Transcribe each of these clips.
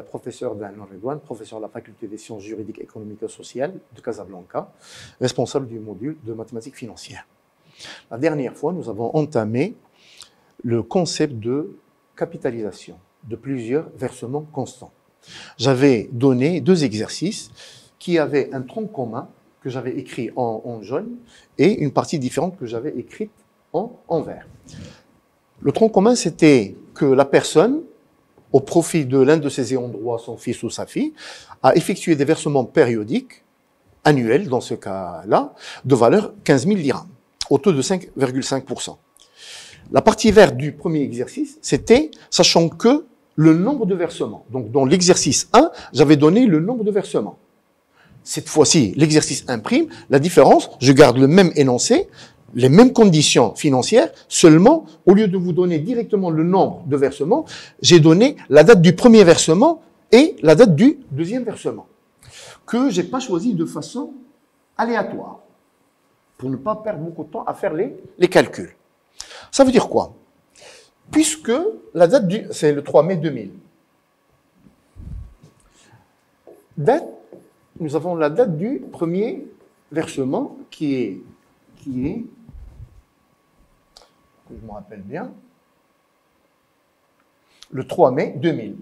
professeur d'Anne Redouane, professeur de la faculté des sciences juridiques, économiques et sociales de Casablanca, responsable du module de mathématiques financières. La dernière fois, nous avons entamé le concept de capitalisation de plusieurs versements constants. J'avais donné 2 exercices qui avaient un tronc commun que j'avais écrit en jaune et une partie différente que j'avais écrite en vert. Le tronc commun, c'était que la personne, au profit de l'un de ses ayants droit, son fils ou sa fille, a effectué des versements périodiques, annuels dans ce cas-là, de valeur 15 000 dirhams, au taux de 5,5%. La partie verte du premier exercice, c'était sachant que le nombre de versements. Donc, dans l'exercice 1, j'avais donné le nombre de versements. Cette fois-ci, l'exercice 1', la différence, je garde le même énoncé, les mêmes conditions financières, seulement, au lieu de vous donner directement le nombre de versements, j'ai donné la date du premier versement et la date du deuxième versement, que j'ai pas choisi de façon aléatoire, pour ne pas perdre beaucoup de temps à faire les calculs. Ça veut dire quoi? Puisque la date c'est le 3 mai 2000. Nous avons la date du premier versement qui est, que je me rappelle bien, le 3 mai 2000.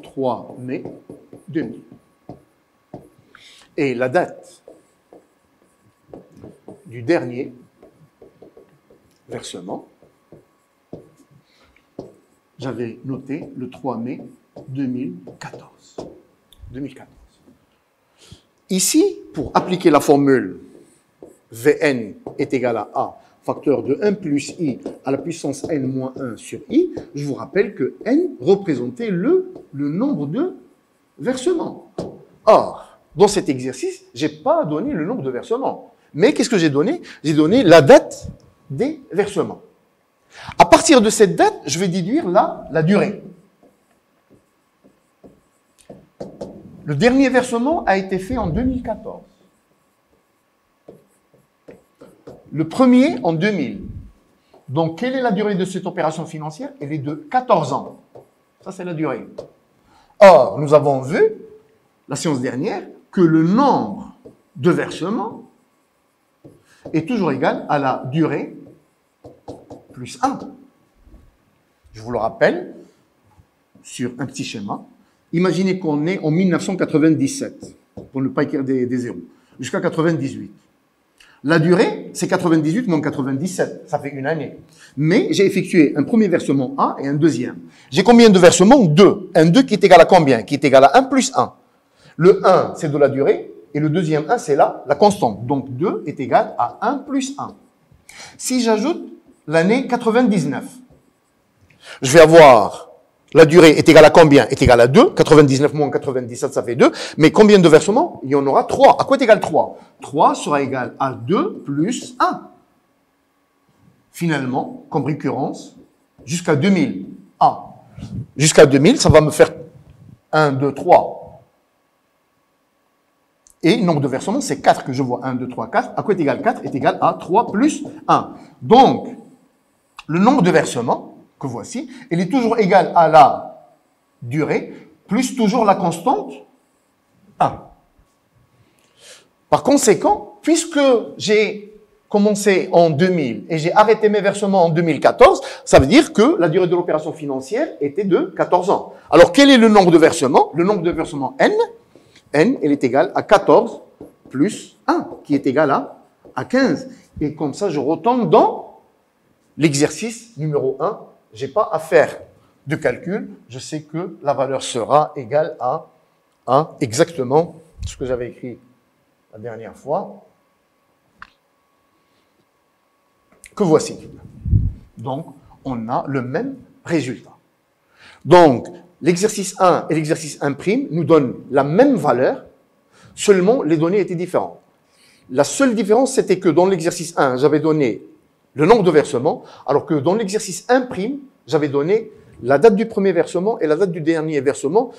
« 3 mai 2000. Et la date du dernier versement, j'avais noté le 3 mai 2014. Ici, pour appliquer la formule Vn est égal à A, facteur de 1 plus I à la puissance n moins 1 sur I, je vous rappelle que n représentait le nombre de versements. Or, dans cet exercice, je n'ai pas donné le nombre de versements. Mais qu'est-ce que j'ai donné? J'ai donné la date des versements. À partir de cette date, je vais déduire la durée. Le dernier versement a été fait en 2014. Le premier en 2000. Donc, quelle est la durée de cette opération financière? Elle est de 14 ans. Ça, c'est la durée. Or, nous avons vu, la séance dernière, que le nombre de versements est toujours égal à la durée plus 1. Je vous le rappelle, sur un petit schéma. Imaginez qu'on est en 1997, pour ne pas écrire des zéros, jusqu'à 98. La durée, c'est 98 moins 97, ça fait une année. Mais j'ai effectué un premier versement A et un deuxième. J'ai combien de versements? 2. Un 2 qui est égal à combien? Qui est égal à 1 plus 1. Le 1, c'est de la durée, et le deuxième 1, c'est la constante. Donc 2 est égal à 1 plus 1. Si j'ajoute l'année 99, je vais avoir la durée est égale à combien? Est égale à 2. 99 moins 97, ça fait 2. Mais combien de versements? Il y en aura 3. À quoi est égal 3? 3 sera égal à 2 plus 1. Finalement, comme récurrence, jusqu'à 2000. Ah, jusqu'à 2000, ça va me faire 1, 2, 3. Et le nombre de versements, c'est 4 que je vois. 1, 2, 3, 4. À quoi est égal 4? Est égal à 3 plus 1. Donc, le nombre de versements que voici, il est toujours égal à la durée, plus toujours la constante 1. Par conséquent, puisque j'ai commencé en 2000 et j'ai arrêté mes versements en 2014, ça veut dire que la durée de l'opération financière était de 14 ans. Alors, quel est le nombre de versements? Le nombre de versements n, il est égal à 14 plus 1, qui est égal à 15. Et comme ça, je retombe dans l'exercice numéro 1. Je n'ai pas à faire de calcul. Je sais que la valeur sera égale à exactement ce que j'avais écrit la dernière fois, que voici. Donc, on a le même résultat. Donc, l'exercice 1 et l'exercice 1' nous donnent la même valeur, seulement les données étaient différentes. La seule différence, c'était que dans l'exercice 1, j'avais donné le nombre de versements, alors que dans l'exercice 1', j'avais donné la date du premier versement et la date du dernier versement,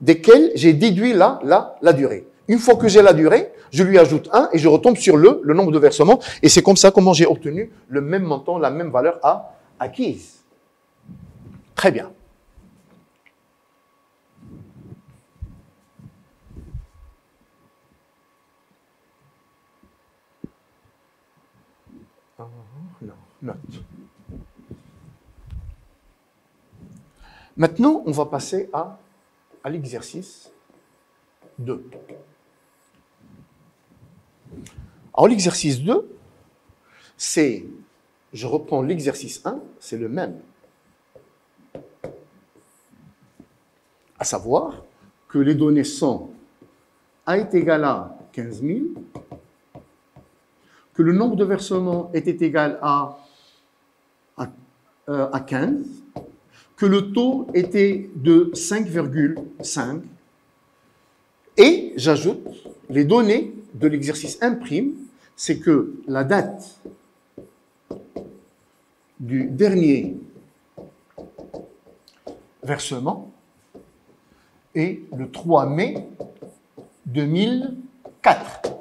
desquels j'ai déduit la durée. Une fois que j'ai la durée, je lui ajoute 1 et je retombe sur le nombre de versements. Et c'est comme ça comment j'ai obtenu le même montant, la même valeur acquise. Très bien. Non, note. Maintenant, on va passer à l'exercice 2. Alors, l'exercice 2, c'est, je reprends l'exercice 1, c'est le même. À savoir que les données sont A est égal à 15 000, que le nombre de versements était égal à 15, que le taux était de 5,5, et j'ajoute les données de l'exercice 1', c'est que la date du dernier versement est le 3 mai 2004.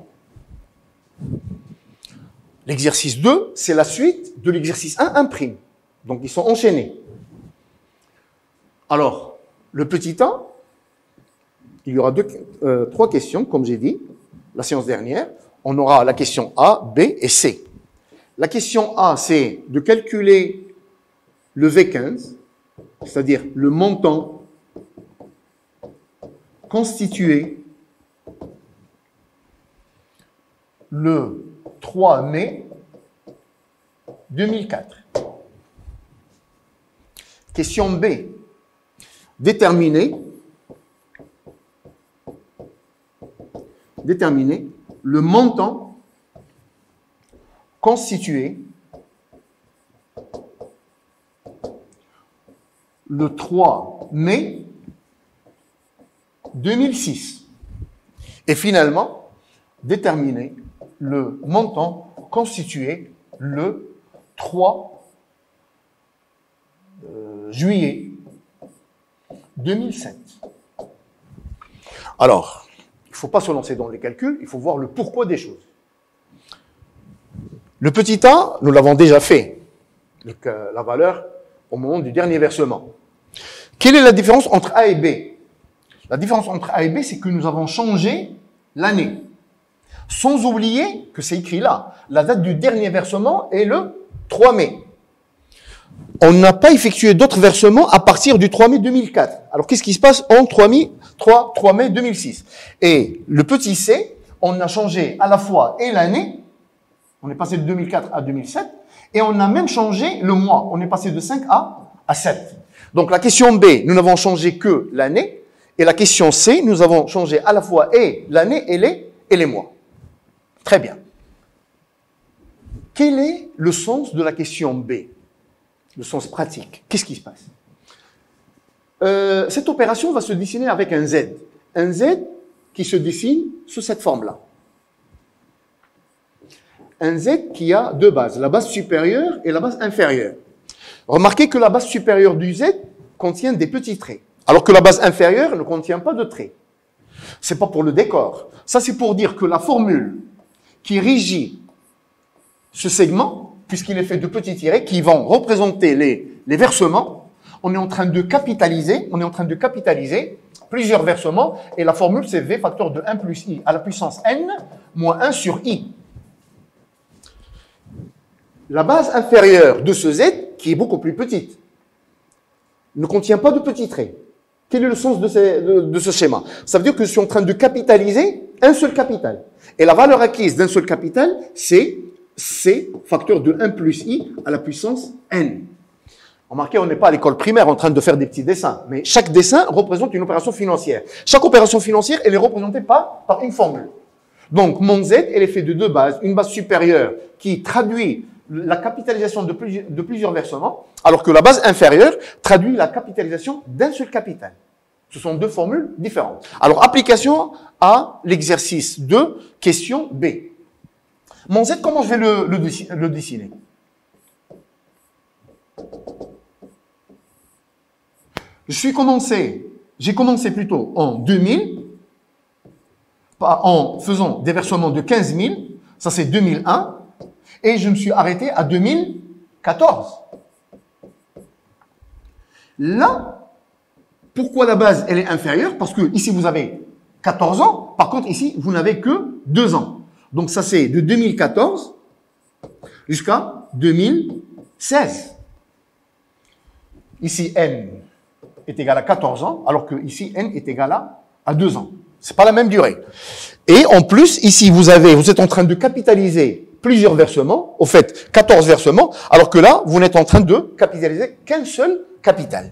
L'exercice 2, c'est la suite de l'exercice 1'. Donc, ils sont enchaînés. Alors, le petit a, il y aura 3 questions, comme j'ai dit, la séance dernière. On aura la question A, B et C. La question A, c'est de calculer le V15, c'est-à-dire le montant constitué le 3 mai 2004. Question B. Déterminer le montant constitué le 3 mai 2006. Et finalement, déterminer le montant constitué le 3 juillet 2007. Alors, il ne faut pas se lancer dans les calculs, il faut voir le pourquoi des choses. Le petit a, nous l'avons déjà fait, la valeur au moment du dernier versement. Quelle est la différence entre A et B? La différence entre A et B, c'est que nous avons changé l'année. Sans oublier que c'est écrit là, la date du dernier versement est le 3 mai. On n'a pas effectué d'autres versements à partir du 3 mai 2004. Alors, qu'est-ce qui se passe en 3 mai 2006? Et le petit c, on a changé à la fois et l'année, on est passé de 2004 à 2007, et on a même changé le mois, on est passé de 5 à 7. Donc, la question B, nous n'avons changé que l'année, et la question C, nous avons changé à la fois et l'année et les mois. Très bien. Quel est le sens de la question B? Le sens pratique. Qu'est-ce qui se passe? Cette opération va se dessiner avec un Z. Un Z qui se dessine sous cette forme-là. Un Z qui a deux bases, la base supérieure et la base inférieure. Remarquez que la base supérieure du Z contient des petits traits, alors que la base inférieure ne contient pas de traits. C'est pas pour le décor. Ça, c'est pour dire que la formule qui régit ce segment, puisqu'il est fait de petits tirets qui vont représenter les versements, on est en train de capitaliser plusieurs versements, et la formule, c'est V facteur de 1 plus I à la puissance N moins 1 sur I. La base inférieure de ce Z, qui est beaucoup plus petite, ne contient pas de petits traits. Quel est le sens de ce schéma? Ça veut dire que je suis en train de capitaliser un seul capital. Et la valeur acquise d'un seul capital, c'est C facteur de 1 plus I à la puissance N. Remarquez, on n'est pas à l'école primaire en train de faire des petits dessins, mais chaque dessin représente une opération financière. Chaque opération financière, elle est représentée par une formule. Donc, mon Z, elle est faite de deux bases. Une base supérieure qui traduit la capitalisation de plusieurs versements, alors que la base inférieure traduit la capitalisation d'un seul capital. Ce sont deux formules différentes. Alors, application à l'exercice 2, question B. Mon Z, comment je vais le dessiner? J'ai commencé plutôt en 2000, en faisant des versements de 15 000, ça c'est 2001, et je me suis arrêté à 2014. Là, pourquoi la base elle est inférieure? Parce que ici vous avez 14 ans, par contre ici vous n'avez que 2 ans. Donc ça c'est de 2014 jusqu'à 2016. Ici n est égal à 14 ans, alors que ici n est égal à 2 ans. C'est pas la même durée. Et en plus, ici, vous êtes en train de capitaliser plusieurs versements, au fait, 14 versements, alors que là, vous n'êtes en train de capitaliser qu'un seul capital.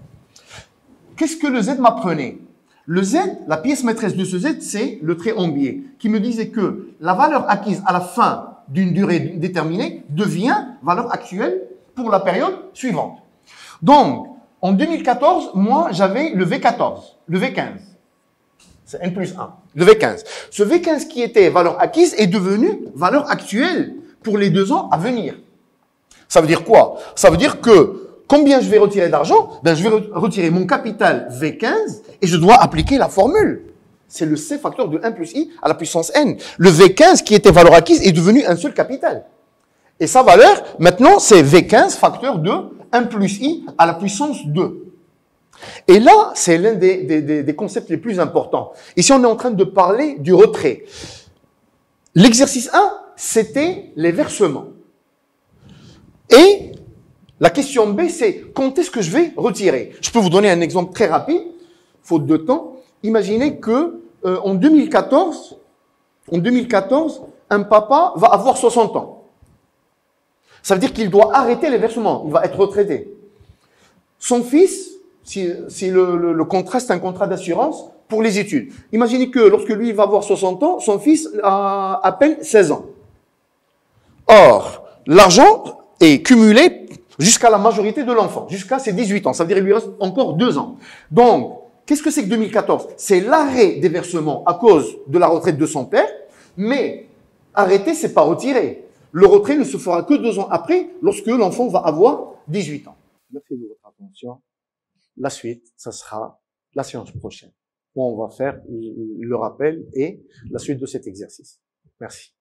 Qu'est-ce que le Z m'apprenait? Le Z, la pièce maîtresse de ce Z, c'est le trait en biais, qui me disait que la valeur acquise à la fin d'une durée déterminée devient valeur actuelle pour la période suivante. Donc, en 2014, moi, j'avais le V14, le V15. C'est N plus 1. Le V15. Ce V15 qui était valeur acquise est devenu valeur actuelle pour les 2 ans à venir. Ça veut dire quoi? Ça veut dire que combien je vais retirer d'argent? Ben, je vais retirer mon capital V15 et je dois appliquer la formule. C'est le C facteur de 1 plus I à la puissance N. Le V15 qui était valeur acquise est devenu un seul capital. Et sa valeur, maintenant, c'est V15 facteur de 1 plus I à la puissance 2. Et là, c'est l'un des concepts les plus importants. Ici, on est en train de parler du retrait. L'exercice 1, c'était les versements. Et la question B, c'est quand est-ce que je vais retirer? Je peux vous donner un exemple très rapide, faute de temps. Imaginez que en 2014, un papa va avoir 60 ans. Ça veut dire qu'il doit arrêter les versements. Il va être retraité. Son fils, si le contrat, c'est un contrat d'assurance pour les études. Imaginez que lorsque lui va avoir 60 ans, son fils a à peine 16 ans. Or, l'argent est cumulé jusqu'à la majorité de l'enfant, jusqu'à ses 18 ans. Ça veut dire qu'il lui reste encore 2 ans. Donc, qu'est-ce que c'est que 2014? C'est l'arrêt des versements à cause de la retraite de son père, mais arrêter, c'est pas retirer. Le retrait ne se fera que 2 ans après, lorsque l'enfant va avoir 18 ans. Merci de votre attention. La suite, ça sera la séance prochaine, où on va faire le rappel et la suite de cet exercice. Merci.